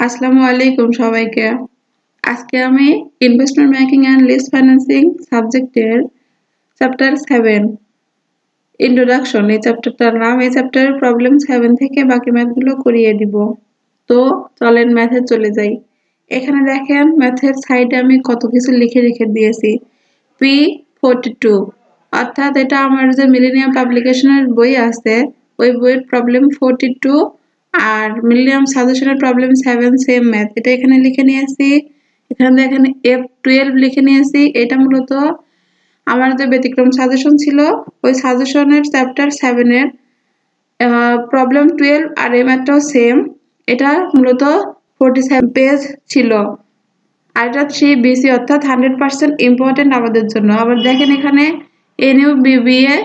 আসসালামু আলাইকুম সবাইকে। আজকে আমি investment banking and lease financing সাবজেক্টের চ্যাপ্টার 7 ইন্ট্রোডাকশন এই চ্যাপ্টারটার নাম। এই চ্যাপ্টারের প্রবলেম 7 থেকে বাকি ম্যাথগুলো করিয়ে দিব। তো চলেন ম্যাথে চলে যাই। এখানে দেখেন ম্যাথের সাইডে আমি কত কিছু লিখে রেখে দিয়েছি। P42 অর্থাৎ এটা আমার যে মিলেনিয়াম পাবলিকেশনের বই আছে ওই বইয়ের প্রবলেম 42 আর মিলেনিয়াম সাজেশনের প্রবলেম 7 সেম ম্যাথ। এটা এখানে লিখে নিয়েছি। এখানে দেখেন F12 লিখে নিয়েছি। এটা মূলত আমার যে ব্যতিক্রম সাজেশন ছিল ওই সাজেশনের চ্যাপ্টার 7 এর প্রবলেম 12 আর এই ম্যাথটাও সেম। এটা মূলত 47 পেজ ছিল আর এটা 3BC অর্থাৎ 100% ইম্পর্টেন্ট আমাদের জন্য। আবার দেখেন এখানে NUBBA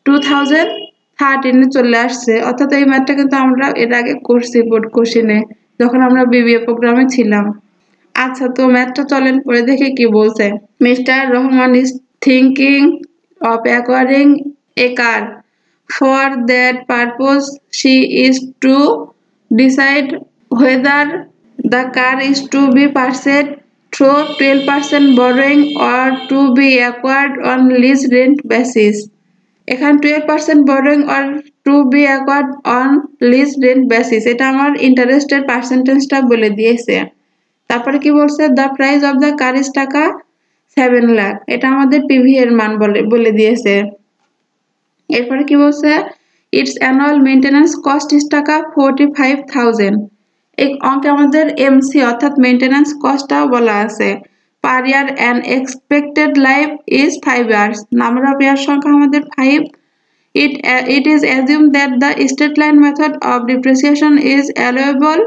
2013 চলে আসছে, অর্থাৎ এই ম্যাথটা কিন্তু আমরা এর আগে করছি বোর্ড কোশ্চেনে যখন আমরা BBA প্রোগ্রামে ছিলাম। আচ্ছা, তো ম্যাথটা চলেন পড়ে দেখে কি বলছে। Mister Rahman is thinking of acquiring A car. For that purpose, she is to decide whether the car is to be purchased through 12% borrowing or to be acquired on lease rent basis. এখানে 12% borrowing or to be acquired on lease rent basis এটা আমার ইন্টারেস্টের পার্সেন্টেজটা বলে দিয়েছে। তারপরে কি বলছে, the price of the car is টাকা 7 লাখ, এটা আমাদের পিভি এর মান বলে দিয়েছে। এরপরে কি বলছে, it's annual maintenance cost is টাকা 45,000। এই অঙ্কে আমাদের এমসি অর্থাৎ মেইনটেনেন্স কস্টটাও বলা আছে। Per year and expected life is 5 years, number of year সংখ্যা আমাদের 5। It is assumed that the straight line method of depreciation is allowable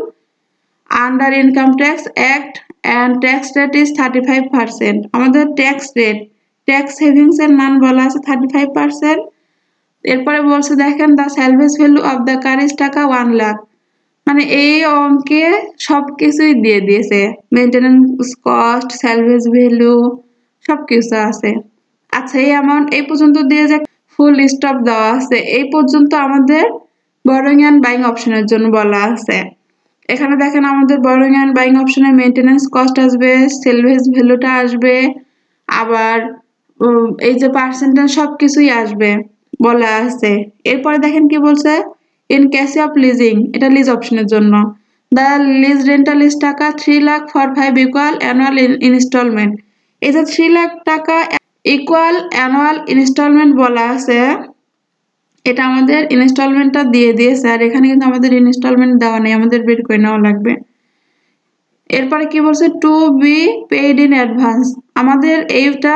under Income Tax Act and tax rate is 35%. আমাদের tax savings এর মান বলা আছে 35%। এরপরে বলছে দেখেন the salvage value of the car is টাকা 1 লাখ, মানে এই অঙ্কে সবকিছুই দিয়ে দিয়েছে, মেইনটেনেন্স কস্ট, স্যালভেজ ভ্যালু সবকিছু আছে। আচ্ছা, এই অ্যামাউন্ট এই পর্যন্ত দিয়ে যে ফুল স্টপ দেওয়া আছে এই পর্যন্ত আমাদের বরোইং অ্যান্ড বাইং অপশনের জন্য বলা আছে। এখানে দেখেন আমাদের বরোইং অ্যান্ড বাইং অপশনে মেইনটেনেন্স কস্ট আসবে, স্যালভেজ ভ্যালুটা আসবে, আবার এই যে পার্সেন্টেজ সবকিছুই আসবে বলা আছে। এরপরে দেখেন কি বলছে, ইন কেস অফ লিজিং, এটা লিজ অপশনের জন্য, দ্য লিজ রেন্টাল ইজ টাকা 3 lakh for 5 equal annual instalment. এই যে 3 লাখ টাকা ইকুয়াল অ্যানুয়াল ইনস্টলমেন্ট বলা আছে, এটা আমাদের ইনস্টলমেন্টটা দিয়ে দিয়েছে আর এখানে কিন্তু আমাদের ইনস্টলমেন্ট দেওয়া নেই, আমাদের বের করে নেওয়া লাগবে। এরপরে কি বলছে, to be paid in advance, আমাদের এইটা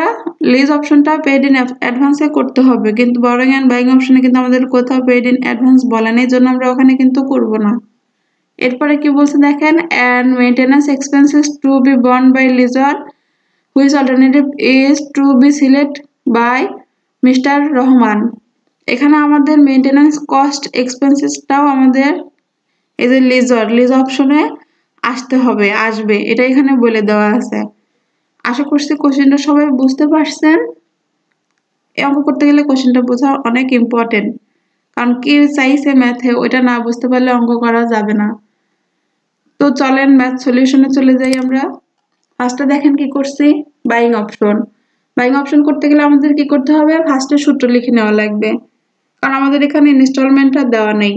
লিজ অপশনটা পেইড ইন অ্যাডভান্সে করতে হবে, কিন্তু বরোইং এন্ড বাইং অপশনে কিন্তু আমাদের কোথাও পেইড ইন অ্যাডভান্স বলা নেই, জন্য আমরা ওখানে কিন্তু করব না। এরপরে কি বলছে দেখেন, and maintenance expenses to be borne by lessor which alternative is to be select by mister Rahman. এখানে আমাদের মেইনটেনেন্স কস্ট এক্সপেন্সেসটাও আমাদের এই যে লিজ অপশনে আসবে, এটা এখানে বলে দেওয়া আছে। আশা করছি কোশ্চেনটা সবাই বুঝতে পারছেন। এই অঙ্ক করতে গেলে কোশ্চেনটা বোঝা অনেক ইম্পর্টেন্ট, কারণ কি চাইছে ম্যাথে ওইটা না বুঝতে পারলে অঙ্ক করা যাবে না। তো চলেন ম্যাথ সলিউশনে চলে যাই আমরা। ফার্স্টে দেখেন কি করছি, বাইং অপশন করতে গেলে আমাদের কি করতে হবে, ফার্স্টে সূত্র লিখে নেওয়া লাগবে, কারণ আমাদের এখানে ইনস্টলমেন্টটা দেওয়া নেই।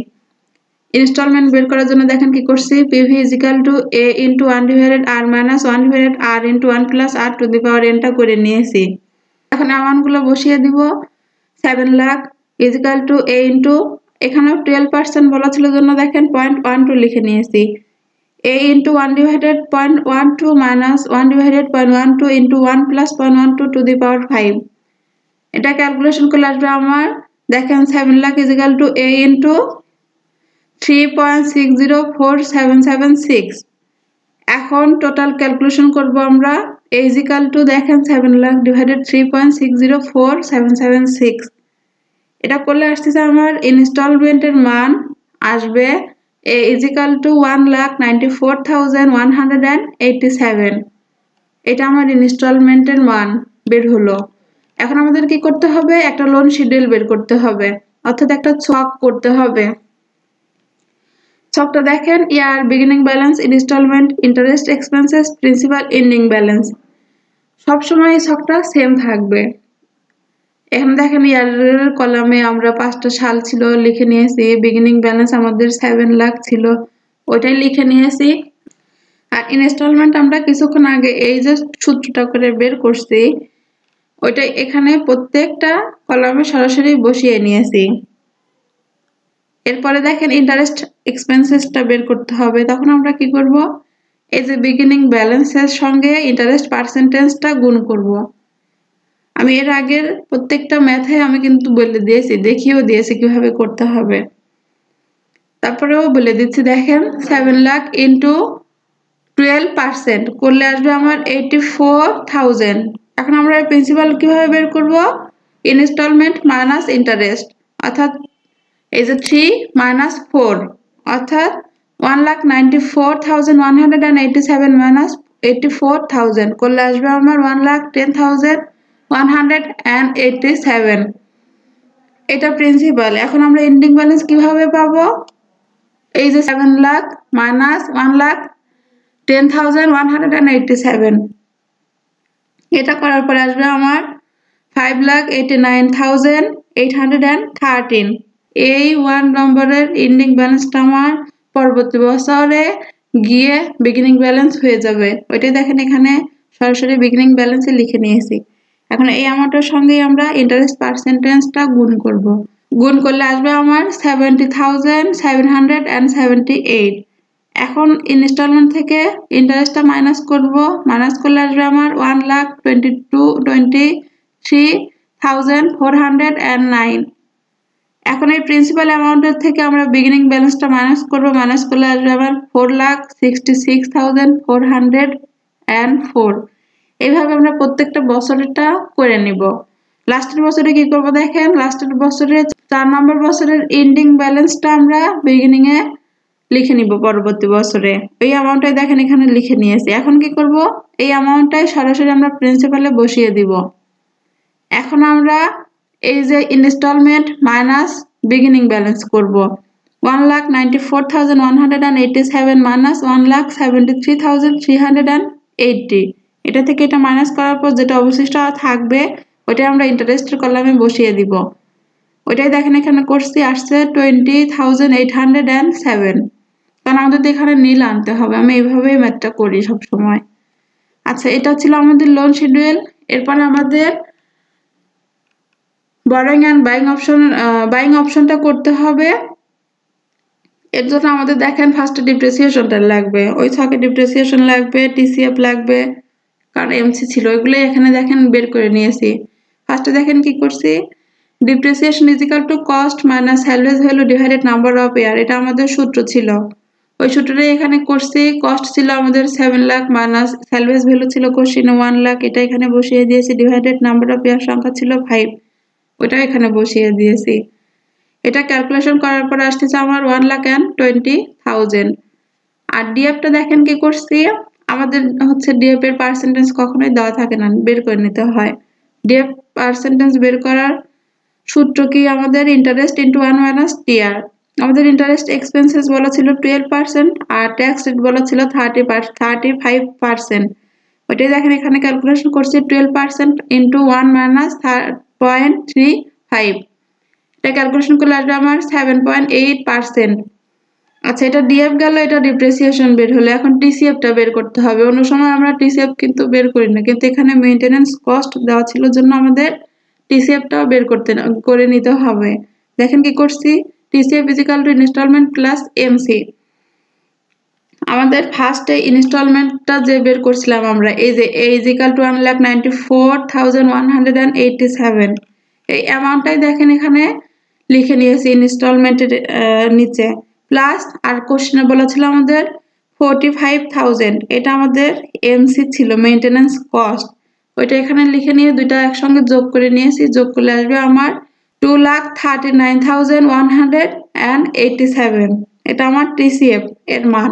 ইনস্টলমেন্ট বের করার জন্য দেখেন কি করছি, PV is equal to a into 1 divided r minus 1 divided r into 1 plus r two the power n টা করে নিয়েছি। এখন অ্যামাউন্টগুলো বসিয়ে দিব। 7 lakh is equal to a into, এখানেও 12% বলা ছিল জন্য দেখেন 0.12 লিখে নিয়েছি। a into 1 divided 0.12 minus 1 divided 0.12 into 1 plus 0.12 to the power 5। এটা ক্যালকুলেশন করলে আসবে আমার দেখেন 7 lakh is equal to a into 3.604776। এখন টোটাল ক্যালকুলেশন করব আমরা, a ইজ ইকুয়াল টু দেখেন 7 লাখ ডিভাইডেড 3.604776। এটা করলে আসতেছে আমার ইনস্টলমেন্টের মান আসবে a ইজ ইকুয়াল টু 1,94,187। এটা আমার ইনস্টলমেন্টের মান বের হলো। এখন আমাদের কি করতে হবে, একটা লোন শিডিউল বের করতে হবে, অর্থাৎ একটা ছক করতে হবে। ছকটা দেখেন, year beginning balance, installment, interest, expenses, principal, ending balance সবসময় এই ছকটা সেম থাকবে। এখানে দেখেন ইয়ারের কলামে আমরা 5টা সাল ছিল লিখে নিয়েছি, বিগিনিং ব্যালেন্স আমাদের 7 লাখ ছিল ওইটাই লিখে নিয়েছি। আর ইনস্টলমেন্ট আমরা কিছুক্ষণ আগে এই যে সূত্রটা করে বের করছি ওইটা এখানে প্রত্যেকটা কলামে সরাসরি বসিয়ে নিয়েছি। এরপরে দেখেন ইন্টারেস্ট এক্সপেন্সেসটা বের করতে হবে, তখন আমরা কি করব, এই যে বিগিনিং ব্যালেন্সের সঙ্গে ইন্টারেস্ট পার্সেন্টেজটা গুণ করব। আমি এর আগের প্রত্যেকটা ম্যাথে আমি কিন্তু বলে দিয়েছি, দেখিয়েও দিয়েছি কিভাবে করতে হবে, তারপরেও বলে দিচ্ছি। দেখেন 7 লাখ ইন্টু 12% করলে আসবে আমার 84,000। এখন আমরা প্রিন্সিপাল কিভাবে বের করব, ইনস্টলমেন্ট মাইনাস ইন্টারেস্ট, অর্থাৎ এই যে 3 মাইনাস 4 অর্থাৎ 1,94,187 মাইনাস 84,000 করলে আসবে আমার 1,10,187। এটা প্রিন্সিপাল। এখন আমরা এন্ডিং ব্যালেন্স কিভাবে পাবো, এই যে 7 লাখ মাইনাস 1,10,187 এটা করার পরে আসবে আমার 5,89,813। এই 1 নম্বরের এন্ডিং ব্যালেন্সটা আমার পরবর্তী বছরে গিয়ে বিগিনিং ব্যালেন্স হয়ে যাবে। ওইটাই দেখেন এখানে সরাসরি বিগিনিং ব্যালেন্সে লিখে নিয়েছি। এখন এই অ্যামাউন্টের সঙ্গে আমরা ইন্টারেস্ট পার্সেন্টেজটা গুণ করব। গুণ করলে আসবে আমার 70,778। এখন ইনস্টলমেন্ট থেকে ইন্টারেস্টটা মাইনাস করব, মাইনাস করলে আসবে আমার 1,23,409। এখন এই প্রিন্সিপাল অ্যামাউন্টের থেকে আমরা বিগিনিং ব্যালেন্সটা মাইনাস করব, মাইনাস করলে আসবে আমার 4,66,404। এইভাবে আমরা প্রত্যেকটা বছরেরটা করে নিব। লাস্টের বছরে কি করব, দেখেন লাস্টের বছরে 4 নম্বর বছরের এন্ডিং ব্যালেন্সটা আমরা বিগিনিং এ লিখে নিব পরবর্তী বছরে। এই অ্যামাউন্টটাই দেখেন এখানে লিখে নিয়েছি। এখন কি করব, এই অ্যামাউন্টটাই সরাসরি আমরা প্রিন্সিপালে বসিয়ে দিব। এখন আমরা এই যে ইনস্টলমেন্ট মাইনাস বিগিনিং ব্যালেন্স করব। 1,94,187 মাইনাস 1,73,380। এটা থেকে এটা মাইনাস করার পর যেটা অবশিষ্ট থাকবে ওইটা আমরা ইন্টারেস্টের কলামে বসিয়ে দিব। ওইটাই দেখেন এখানে করছি, আসছে 20,807। কারণ আমাদের তো এখানে নীল আনতে হবে, আমি এইভাবেই ম্যাথটা করি সব সময়। আচ্ছা, এটা ছিল আমাদের লোন শিডিউল। এরপরে আমাদের বরোইং এন্ড বাইং অপশনটা করতে হবে। এর জন্য আমাদের দেখেন ফার্স্টে ডিপ্রিসিয়েশনটা লাগবে, ওই ছকে ডিপ্রিসিয়েশন লাগবে, টিসিএফ লাগবে, কারণ এমসি ছিল, ওইগুলো এখানে দেখেন বের করে নিয়েছি। ফার্স্টে দেখেন কি করছি, depreciation is equal to cost minus salvage value divided number of year, এটা আমাদের সূত্র ছিল। ওই সূত্রটাই এখানে করছি। কস্ট ছিল আমাদের 7 লাখ মাইনাস স্যালভেজ ভ্যালু ছিল কোশ্চেনে 1 লাখ, এটা এখানে বসিয়ে দিয়েছি। ডিভাইডেড নাম্বার অফ ইয়ার সংখ্যা ছিল 5, ওটা এখানে বসিয়ে দিয়েছি। এটা ক্যালকুলেশন করার পর আসতেছে আমার 1,20,000। আর ডিএফটা দেখেন কি করছি, আমাদের হচ্ছে ডিএফ এর পার্সেন্টেজ কখনোই দেওয়া থাকে না, বের করে নিতে হয়। ডিএফ পার্সেন্টেজ বের করার সূত্র কি, আমাদের ইন্টারেস্ট ইন্টু 1 মাইনাস টিআর। আমাদের ইন্টারেস্ট এক্সপেন্সেস বলা ছিল 12% আর ট্যাক্স রেট বলা ছিল 35%। ওইটাই দেখেন এখানে ক্যালকুলেশন করছি, 12% ইন্টু 1 মাইনাস 0.35। এটা ক্যালকুলেশন করলে আসবে আমার 7.8%। আচ্ছা, এটা ডিএফ গেল, এটা ডিপ্রিসিয়েশন বের হলো। এখন টিসিএফটা বের করতে হবে। অন্য সময় আমরা টিসিএফ কিন্তু বের করি না, কিন্তু এখানে মেইনটেনেন্স কস্ট দেওয়া ছিল জন্য আমাদের টিসিএফটাও বের করে নিতে হবে। দেখেন কি করছি, TCF is equal to installment plus MC. আমাদের ফার্স্টে ইনস্টলমেন্টটা যে বের করছিলাম আমরা, এই যে এ ইজ ইকুয়াল টু 1,94,187, এই অ্যামাউন্টটাই দেখেন এখানে লিখে নিয়েছি ইনস্টলমেন্টের নিচে, প্লাস আর কোশ্চেনে বলা ছিল আমাদের 45,000, এটা আমাদের এমসি ছিল, মেইনটেনেন্স কস্ট। ওইটা এখানে লিখে নিয়ে দুইটা একসঙ্গে যোগ করে নিয়েছি, যোগ করলে আসবে আমার 2,39,187। এটা আমার টিসিএফ এর মান।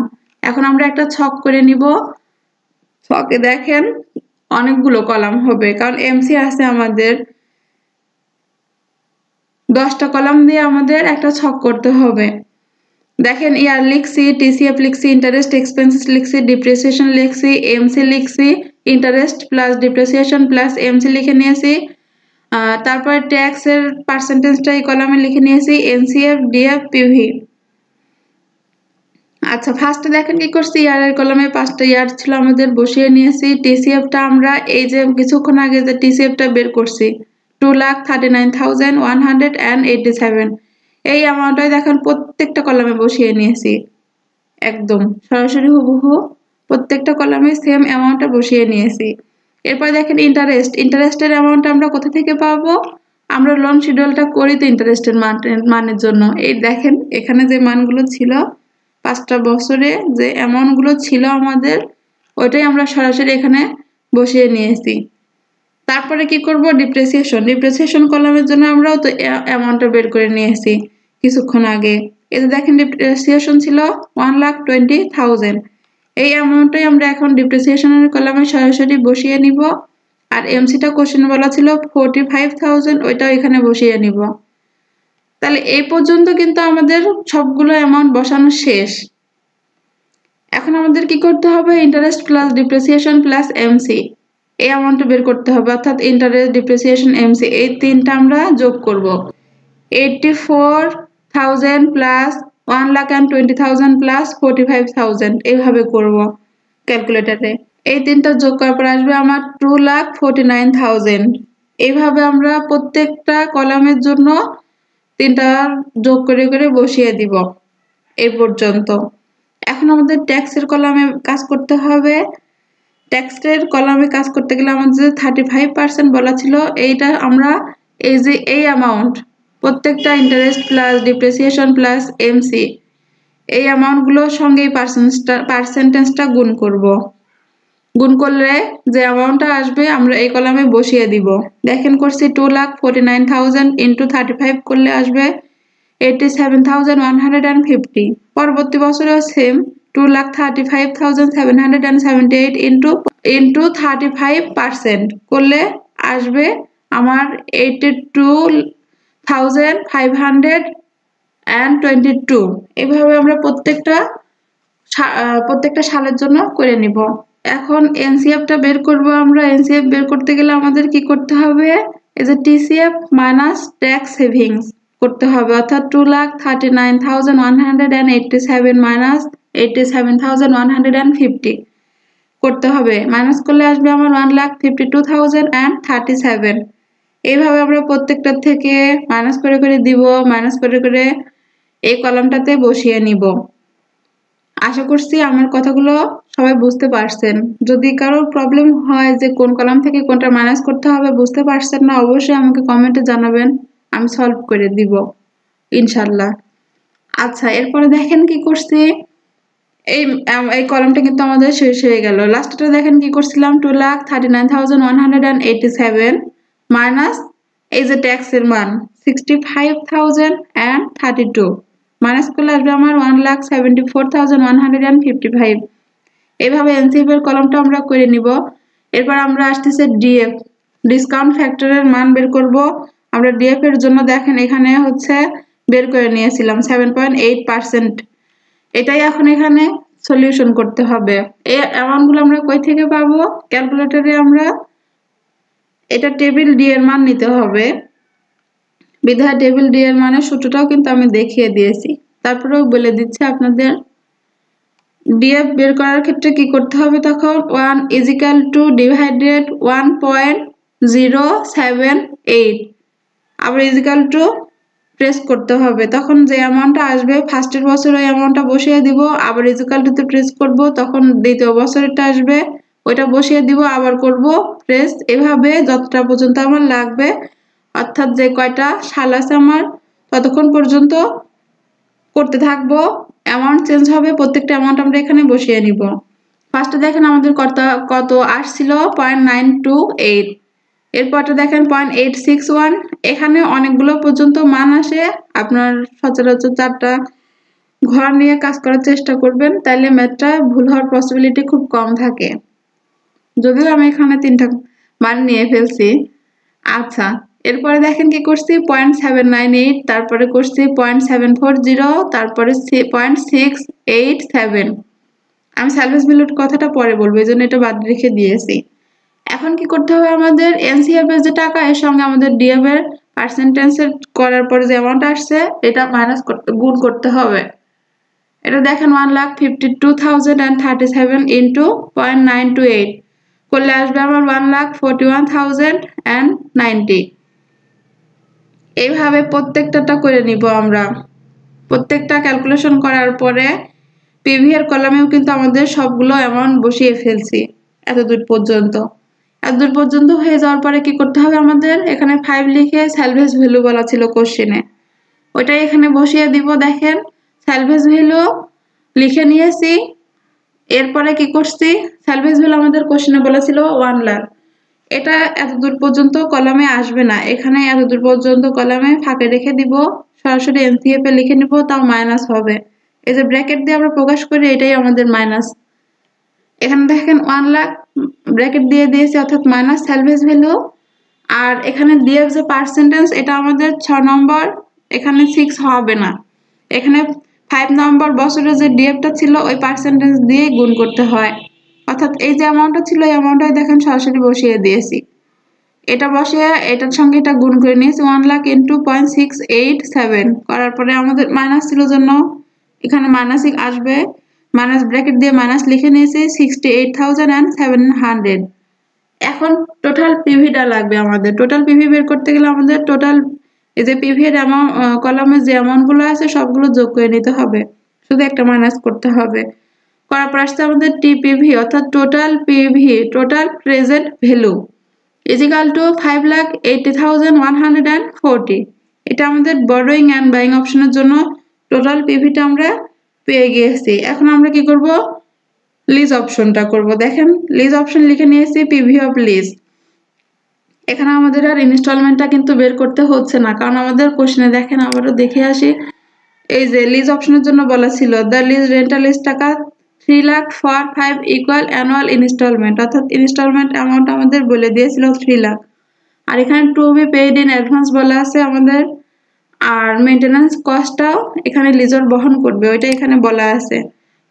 এখন আমরা একটা ছক করে নিব। ছকে দেখেন অনেকগুলো কলাম হবে, কারণ এমসি আছে আমাদের 10টা কলাম দিয়ে আমাদের একটা ছক করতে হবে। দেখেন ইয়ার লিখছি, টিসিএফ লিখছি, ইন্টারেস্ট এক্সপেন্সেস লিখছি, ডিপ্রিসিয়েশন লিখছি, এমসি লিখছি, interest plus depreciation plus MC লিখে নিয়েছি। তারপরে ট্যাক্স এর পার্সেন্টেজটা এই কলামে লিখে নিয়েছি, এনসিএফ, ডিএফ, পিভি। আচ্ছা, ফার্স্টে দেখেন কি করছি, ইয়ারের কলামে 5টা ইয়ার ছিল আমাদের, বসিয়ে নিয়েছি। টিসিএফটা আমরা এই যে কিছুক্ষণ আগে যে টিসিএফটা বের করছি 2,39,187, এই অ্যামাউন্টটাই দেখেন প্রত্যেকটা কলামে বসিয়ে নিয়েছি, একদম সরাসরি হুবহু প্রত্যেকটা কলামে সেম অ্যামাউন্টটা বসিয়ে নিয়েছি। এরপর দেখেন ইন্টারেস্টের অ্যামাউন্ট আমরা কোথা থেকে পাবো, আমরা লোন শিডিউলটা করি তো ইন্টারেস্টের মানের জন্য। এই দেখেন এখানে যে মানগুলো ছিল 5টা বছরে যে অ্যামাউন্টগুলো ছিল আমাদের, ওইটাই আমরা সরাসরি এখানে বসিয়ে নিয়েছি। তারপরে কি করব, ডিপ্রিসিয়েশন কলামের জন্য আমরাও তো অ্যামাউন্টটা বের করে নিয়েছি কিছুক্ষণ আগে। এই যে দেখেন ডিপ্রিসিয়েশন ছিল 1,20,000, এই অ্যামাউন্টটাই আমরা এখন ডিপ্রিসিয়েশনের কলামে সরাসরি বসিয়ে নিব। আর এমসিটা কোশ্চেন বলা ছিল 45,000, ওইটাও এখানে বসিয়ে নিব। তাহলে এই পর্যন্ত কিন্তু আমাদের সবগুলো অ্যামাউন্ট বসানো শেষ। এখন আমাদের কি করতে হবে, interest plus depreciation plus MC, এই অ্যামাউন্টটা বের করতে হবে, অর্থাৎ ইন্টারেস্ট, ডিপ্রিসিয়েশন, এমসি এই তিনটা আমরা যোগ করব। 84,000 প্লাস 1,20,000 প্লাস 45,000, এইভাবে করব ক্যালকুলেটরে। এই তিনটা যোগ করার পর আসবে আমার 2,49,000। এইভাবে আমরা প্রত্যেকটা কলামের জন্য তিনটা যোগ করে করে বসিয়ে দিব এই পর্যন্ত। এখন আমাদের ট্যাক্সের কলামে কাজ করতে হবে। ট্যাক্সের কলামে কাজ করতে গেলে আমাদের 35% বলা ছিল, এইটা আমরা এই যে এই অ্যামাউন্ট প্রত্যেকটা interest plus depreciation plus MC এই অ্যামাউন্টগুলোর সঙ্গে পার্সেন্টেজটা গুণ করব। গুণ করলে যে অ্যামাউন্টটা আসবে আমরা এই কলামে বসিয়ে দিব। দেখেন করছি 2,49,000 ইন্টু 35 করলে আসবে 87,150। পরবর্তী বছরেও সেম 2,35,778 ইন্টু 35% করলে আসবে আমার 82,522। এভাবে আমরা প্রত্যেকটা সালের জন্য করে নিব। এখন এনসিএফটা বের করব আমরা। এনসিএফ বের করতে গেলে আমাদের কি করতে হবে, এই যে টিসিএফ মাইনাস ট্যাক্স সেভিংস করতে হবে, অর্থাৎ 2,39,187 মাইনাস 87,150 করতে হবে। মাইনাস করলে আসবে আমার 1,52,037। এইভাবে আমরা প্রত্যেকটা থেকে মাইনাস করে করে দিব, মাইনাস করে করে এই কলামটাতে বসিয়ে নিব। আশা করছি আমার কথাগুলো সবাই বুঝতে পারছেন। যদি কারোর প্রবলেম হয় যে কোন কলাম থেকে কোনটা মাইনাস করতে হবে বুঝতে পারছেন না, অবশ্যই আমাকে কমেন্টে জানাবেন, আমি সলভ করে দিব ইনশাল্লাহ। আচ্ছা, এরপরে দেখেন কি করছি, এই কলামটা কিন্তু আমাদের শেষ হয়ে গেল। লাস্টটা দেখেন কি করছিলাম, 2,39,187 মাইনাস এই যে ট্যাক্সের মান 65,032 মাইনাস করলে আসবে আমার 1,74,155। এইভাবে এনসিএফ এর কলমটা আমরা করে নিব। এরপর আমরা আসতেছে ডিএফ, ডিসকাউন্ট ফ্যাক্টরের মান বের করব আমরা। ডিএফ এর জন্য দেখেন এখানে হচ্ছে বের করে নিয়েছিলাম 7.8%, এটাই এখন এখানে সলিউশন করতে হবে। এই অ্যামাউন্টগুলো আমরা কই থেকে পাবো, ক্যালকুলেটরে আমরা এটা টেবিল ডি এর মান নিতে হবে। বিধায় টেবিল ডি এর মানের সূত্রটাও কিন্তু আমি দেখিয়ে দিয়েছি, তারপরেও বলে দিচ্ছি আপনাদের। ডিএফ বের করার ক্ষেত্রে কি করতে হবে, তখন 1 = ডিভাইডেড 1.078 আবার = প্রেস করতে হবে। তখন যে অ্যামাউন্টটা আসবে ফার্স্টের বছর ওই অ্যামাউন্টটা বসিয়ে দিব, আবার = প্রেস করব, তখন দ্বিতীয় বছরেরটা আসবে ওইটা বসিয়ে দিব, আবার করব প্রেস। এভাবে যতটা পর্যন্ত আমার লাগবে, অর্থাৎ যে কয়টা সাল আছে আমার ততক্ষণ পর্যন্ত করতে থাকবো। অ্যামাউন্ট চেঞ্জ হবে, প্রত্যেকটা অ্যামাউন্ট আমরা এখানে বসিয়ে নিব। ফার্স্টে দেখেন আমাদের কত আসছিল 0.928, এরপরটা দেখেন 0.861। এখানে অনেকগুলো পর্যন্ত মান আসে। আপনার সচরাচর 4টা ঘর নিয়ে কাজ করার চেষ্টা করবেন, তাইলে ম্যাথটা ভুল হওয়ার পসিবিলিটি খুব কম থাকে। যদিও আমি এখানে 3টা মান নিয়ে ফেলছি। আচ্ছা, এরপরে দেখেন কি করছি 0.798, তারপরে করছি 0.740, তারপরে 0.687। আমি সার্ভিস ভ্যালুর কথাটা পরে বলবো, এই জন্য এটা বাদ রেখে দিয়েছি। এখন কি করতে হবে আমাদের এনসিএফ এর যে টাকা এর সঙ্গে আমাদের ডিএফ এর পার্সেন্টেজের করার পরে যে অ্যামাউন্ট আসছে এটা গুণ করতে হবে। এটা দেখেন 1,52,037 ইন্টু 0.928 করলে আসবে আমার 1,41,090। এইভাবে প্রত্যেকটা করে নিব আমরা। প্রত্যেকটা ক্যালকুলেশন করার পরে পিভি এর কলামেও কিন্তু আমাদের সবগুলো অ্যামাউন্ট বসিয়ে ফেলছি এতদূর পর্যন্ত। এতদূর পর্যন্ত হয়ে যাওয়ার পরে কি করতে হবে আমাদের, এখানে 5 লিখে স্যালভেজ ভ্যালু বলা ছিল কোশ্চেনে, ওইটাই এখানে বসিয়ে দিব। দেখেন স্যালভেজ ভ্যালু লিখে নিয়েছি। এরপরে কি করছি, স্যালভেজ ভ্যালু আমাদের কোশ্চেনে বলা ছিল 1 লাখ। এটা এতদূর পর্যন্ত কলামে আসবে না, এখানে এতদূর পর্যন্ত কলামে ফাঁকে রেখে দিব, সরাসরি এনসিএফ এ লিখে নিব, তাও মাইনাস হবে। এই যে ব্র্যাকেট দিয়ে আমরা প্রকাশ করি এটাই আমাদের মাইনাস। এখানে দেখেন 1 লাখ ব্র্যাকেট দিয়ে দিয়েছি, অর্থাৎ মাইনাস স্যালভেজ ভ্যালু। আর এখানে ডিএফ যে পার্সেন্টেজ এটা আমাদের 6 নম্বর, এখানে 6 হবে না, এখানে 5 নম্বর বছরের যে ডিএফটা ছিল ওই পার্সেন্টেজ দিয়ে গুণ করতে হয়। অর্থাৎ এই যে অ্যামাউন্টটা ছিল এই অ্যামাউন্টটাই দেখেন সরাসরি বসিয়ে দিয়েছি। এটা বসিয়ে এটার সঙ্গে এটা গুণ করে নিয়েছি 1 লাখ ইন্টু 0.687 করার পরে আমাদের মাইনাস ছিল জন্য এখানে মাইনাস আসবে, মাইনাস ব্র্যাকেট দিয়ে মাইনাস লিখে নিয়েছি 68,700। এখন টোটাল পিভিটা লাগবে আমাদের। টোটাল পিভি বের করতে গেলে আমাদের টোটাল এই যে পিভি এর কলামে যে অ্যামাউন্টগুলো আছে সবগুলো যোগ করে নিতে হবে, শুধু একটা মাইনাস করতে হবে। করার পর আসছে আমাদের টিপিভি অর্থাৎ total PV, total present value is equal to 5,80,140। এটা আমাদের বরোয়িং অ্যান্ড বাইং অপশনের জন্য টোটাল পিভিটা আমরা পেয়ে গিয়েছি। এখন আমরা কি করব, লিজ অপশনটা করব। দেখেন লিজ অপশন লিখে নিয়েছি পিভি অফ লিজ। এখানে আমাদের আর ইনস্টলমেন্টটা কিন্তু বের করতে হচ্ছে না, কারণ আমাদের কোশ্চেনে দেখেন আবারও দেখে আসি, এই যে লিজ অপশনের জন্য বলা ছিল দ্য লিজ রেন্টাল লিজ টাকা 3 lakh for 5 equal annual installment, অর্থাৎ ইনস্টলমেন্ট অ্যামাউন্ট আমাদের বলে দিয়েছিল 3 লাখ। আর এখানে to be paid in advance বলা আছে আমাদের, আর মেইনটেনেন্স কস্টটাও এখানে লিজর বহন করবে ওইটা এখানে বলা আছে।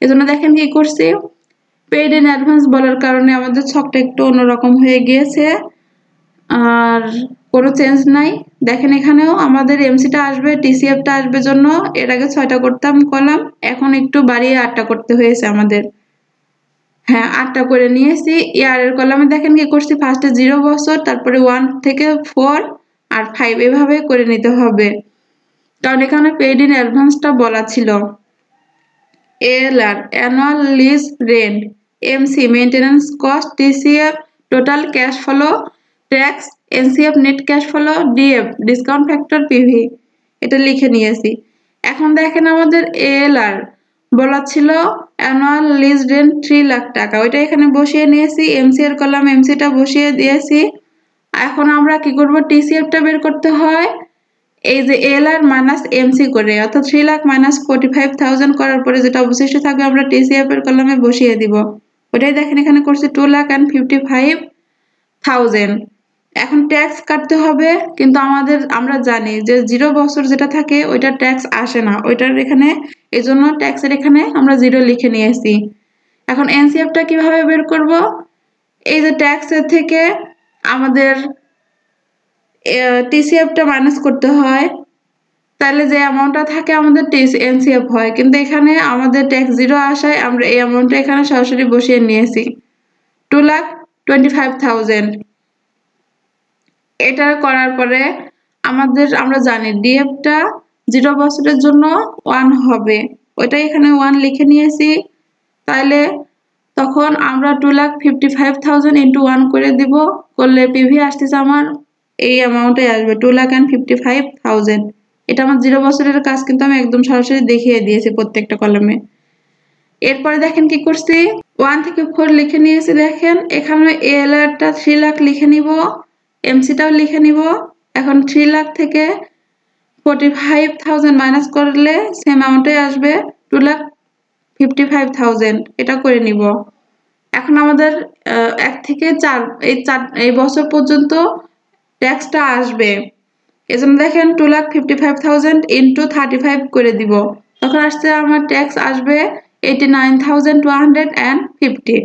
এজন্য দেখেন কি করছি, পেইড ইন অ্যাডভান্স বলার কারণে আমাদের ছকটা একটু অন্যরকম হয়ে গিয়েছে, আর কোনো চেঞ্জ নাই। দেখেন এখানেও আমাদের এমসিটা আসবে, টিসিএফটা আসবে জন্য এর আগে 6টা করতাম কলাম, এখন একটু বাড়িয়ে 8টা করতে হয়েছে আমাদের। হ্যাঁ 8টা করে নিয়েছি। ইয়ারের কলামে দেখেন কি করছি, ফার্স্টে 0 বছর, তারপরে 1 থেকে 4 আর 5 এভাবে করে নিতে হবে, কারণ এখানে পেইড ইন অ্যাডভান্সটা বলা ছিল। ALR annual lease rent, MC maintenance cost, TCF total cash flow, tax, NCF net cash flow, DF discount factor, PV এটা লিখে নিয়েছি। এখন দেখেন আমাদের এএলআর বলা ছিল অ্যানুয়াল লিজ রেন্ট 3 লাখ টাকা, ওইটা এখানে বসিয়ে নিয়েছি। এমসি এর কলাম এমসিটা বসিয়ে দিয়েছি। এখন আমরা কি করব, টিসিএফটা বের করতে হয় এই যে এএলআর মাইনাস এমসি করে, অর্থাৎ 3 লাখ মাইনাস 45,000 করার পরে যেটা অবশিষ্ট থাকবে আমরা টিসিএফ এর কলামে বসিয়ে দিব। ওটাই দেখেন এখানে করছি 2,55,000। এখন ট্যাক্স কাটতে হবে, কিন্তু আমরা জানি যে 0 বছর যেটা থাকে ওইটা ট্যাক্স আসে না, ওইটার এখানে এজন্য ট্যাক্সের এখানে আমরা 0 লিখে নিয়েছি। এখন এনসিএফটা কিভাবে বের করব, এই যে ট্যাক্সের থেকে আমাদের টিসিএফটা মাইনাস করতে হয়, তাহলে যে অ্যামাউন্টটা থাকে আমাদের এনসিএফ হয়, কিন্তু এখানে আমাদের ট্যাক্স 0 আসায় আমরা এই অ্যামাউন্টটা এখানে সরাসরি বসিয়ে নিয়েছি 2,25,000। এটা করার পরে আমরা জানি ডিএফটা 0 বছরের জন্য 1 হবে, ওইটা এখানে 1 লিখে নিয়েছি। তাহলে তখন আমরা 2,55,000 ইন্টু 1 করে দিব, করলে পিভি আসতেছে আমার এই অ্যামাউন্টে আসবে 2,55,000। এটা আমার 0 বছরের কাজ, কিন্তু আমি একদম সরাসরি দেখিয়ে দিয়েছি প্রত্যেকটা কলামে। এরপরে দেখেন কি করছি, 1 থেকে 4 লিখে নিয়েছি। দেখেন এখানে এএলআরটা 3 লাখ লিখে নিব, এমসিটাও লিখে নিব। এখন 3 লাখ থেকে 45,000 মাইনাস করলে সেম অ্যামাউন্টে আসবে 2,55,000, এটা করে নিব। এখন আমাদের 1 থেকে 4 এই বছর পর্যন্ত ট্যাক্সটা আসবে। এজন্য দেখেন 2,55,000 ইন্টু 35 করে দিব, তখন আসছে আমার ট্যাক্স আসবে 89,250।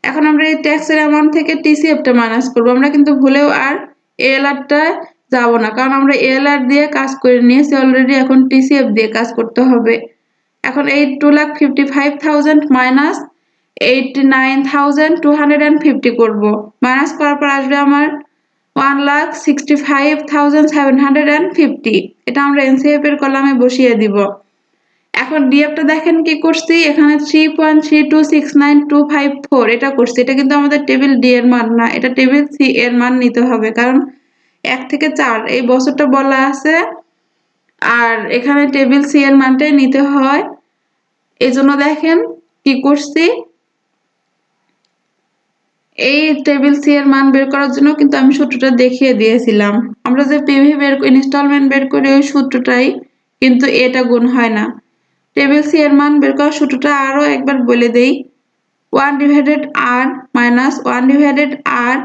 এখন আমরা এই ট্যাক্সের অ্যামাউন্ট থেকে টিসিএফটা মাইনাস করবো। আমরা কিন্তু ভুলেও আর এএলআরটা যাব না, কারণ আমরা এএলআর দিয়ে কাজ করে নিয়েছি অলরেডি, এখন টিসিএফ দিয়ে কাজ করতে হবে। এখন এই 2,55,000 মাইনাস 89,250 করব। মাইনাস করার পর আসবে আমার 1,65,750। এটা আমরা এনসিএফ এর কলামে বসিয়ে দিব। এখন ডিএফটা দেখেন কি করছি, এখানে 3.3269254 এটা করছি। এটা কিন্তু আমাদের টেবিল ডি এর মান না, এটা টেবিল সি এর মান নিতে হবে, কারণ 1 থেকে 4 এই বছরটা বলা আছে, আর এখানে টেবিল সি এর মানটাই নিতে হয়। এই জন্য দেখেন কি করছি, এই টেবিল সি এর মান বের করার জন্য কিন্তু আমি সূত্রটা দেখিয়ে দিয়েছিলাম। আমরা যে পিভি ইনস্টলমেন্ট বের করি ওই সূত্রটাই, কিন্তু এটা গুণ হয় না। টেবিল সি এর মান বের করার সূত্রটা আরো একবার বলে দেই, 1/r minus 1/r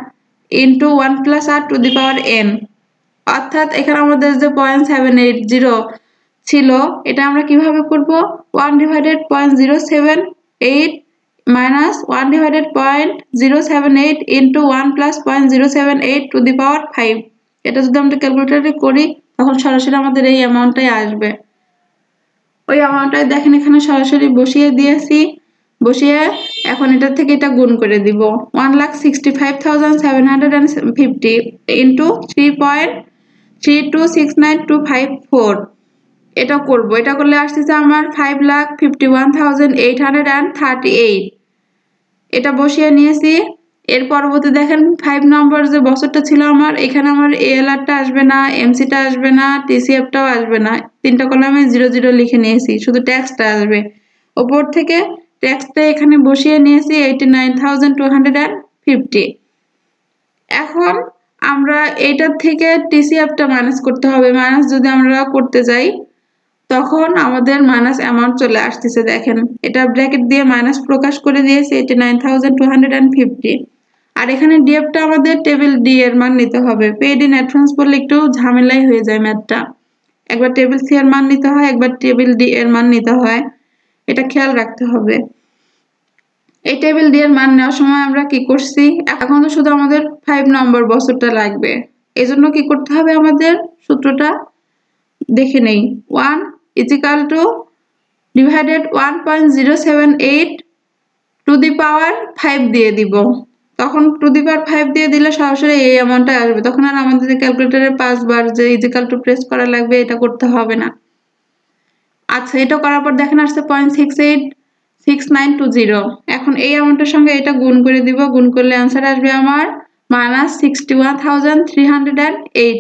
into 1 plus r two the power n। অর্থাৎ এখানে আমাদের যে 0.780 ছিল, এটা আমরা কিভাবে করব, 1/0.078 minus 1/0.078 into 1 plus 0.078 to the power 5। এটা যদি আমরা ক্যালকুলেটরে করি তখন সরাসরি আমাদের এই অ্যামাউন্টটাই আসবে। ওই অ্যামাউন্টটাই দেখেন এখানে সরাসরি বসিয়ে দিয়েছি, বসিয়ে এখন এটা থেকে এটা গুণ করে দিব। 1,65,750 ইন্টু 3.3269254 এটা করব। এটা করলে আসতেছে আমার 5,51,838। এটা বসিয়ে নিয়েছি। এর পরবর্তী দেখেন 5 নম্বর যে বছরটা ছিল আমার, এখানে আমার এএলআরটা আসবে না, এমসিটা আসবে না, টিসিএফটাও আসবে না, তিনটা কলামে 00 লিখে নিয়েছি, শুধু ট্যাক্সটা আসবে। উপর থেকে ট্যাক্সটা এখানে বসিয়ে নিয়েছি 89,250। এখন আমরা এইটার থেকে টিসিএফটা মাইনাস করতে হবে। মাইনাস যদি আমরা করতে যাই তখন আমাদের মাইনাস অ্যামাউন্ট চলে আসতেছে, দেখেন এটা ব্র্যাকেট দিয়ে মাইনাস প্রকাশ করে দিয়েছে 89,250। আর এখানে ডিএফটা আমাদের টেবিল ডি এর মান নিতে হবে। পেড ইন অ্যাডভান্স বললে একটু ঝামেলাই হয়ে যায় ম্যাথটা, একবার টেবিল সি এর মান নিতে হয়, একবার টেবিল ডি এর মান নিতে হয়, এটা খেয়াল রাখতে হবে। এই টেবিল ডি এর মান নেওয়ার সময় আমরা কি করছি, এখন তো শুধু আমাদের 5 নম্বর বছরটা লাগবে, এজন্য কি করতে হবে, আমাদের সূত্রটা দেখে নেই। 1 is equal to divided 1.078 to the power 5 দিয়ে দিব। তখন টু দি পাওয়ার 5 দিয়ে দিলে সরাসরি এই অ্যামাউন্টটা আসবে, তখন আর আমাদের ক্যালকুলেটরে 5 বার যে ইজিক্যাল টু প্রেস করা লাগবে এটা করতে হবে না। আচ্ছা, এটা করার পর দেখেন আসছে 0.686920। এখন এই অ্যামাউন্টের সঙ্গে এটা গুণ করে দিব, গুণ করলে অ্যান্সার আসবে আমার -61,308।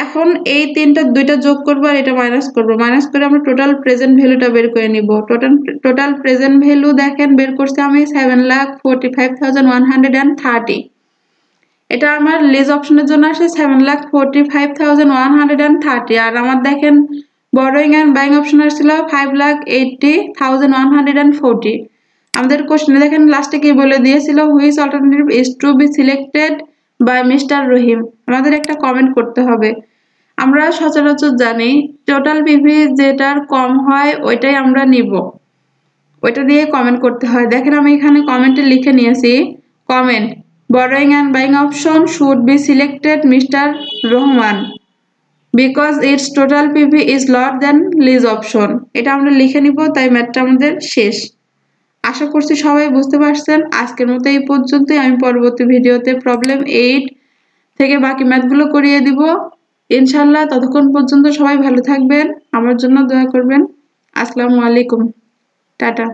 এখন এই দুইটা যোগ করবো আর এটা মাইনাস করবো, মাইনাস করে আমরা টোটাল প্রেজেন্ট ভ্যালুটা বের করে নিব। টোটাল প্রেজেন্ট ভ্যালু দেখেন বের করছি আমি 7,45,130। এটা আমার লিজ অপশনের জন্য আসে 7,45,130। আর আমার দেখেন বরোইং এন্ড বাইং অপশন আসছিল 5,80,140। আমাদের কোশ্চেনে দেখেন লাস্টে কি বলে দিয়েছিল, which alternative is to be selected by mister Rahim. আমাদের একটা কমেন্ট করতে হবে। আমরা সচরাচর জানি টোটাল পিভি যেটার কম হয় ওইটাই আমরা নিব, ওইটা দিয়ে কমেন্ট করতে হয়। দেখেন আমি এখানে কমেন্টে লিখে নিয়েছি, comment borrowing and buying option should be selected Mr. Rohman because its total PV is lower than lease option। এটা আমরা লিখে নিব, তাই ম্যাথটা আমাদের শেষ। আশা করছি সবাই বুঝতে পারছেন। আজকের মতো এই পর্যন্তই। আমি পরবর্তী ভিডিওতে প্রবলেম 8 থেকে বাকি ম্যাথগুলো করিয়ে দিব ইনশাল্লাহ। ততক্ষণ পর্যন্ত সবাই ভালো থাকবেন, আমার জন্য দোয়া করবেন। আসসালামু আলাইকুম, টাটা।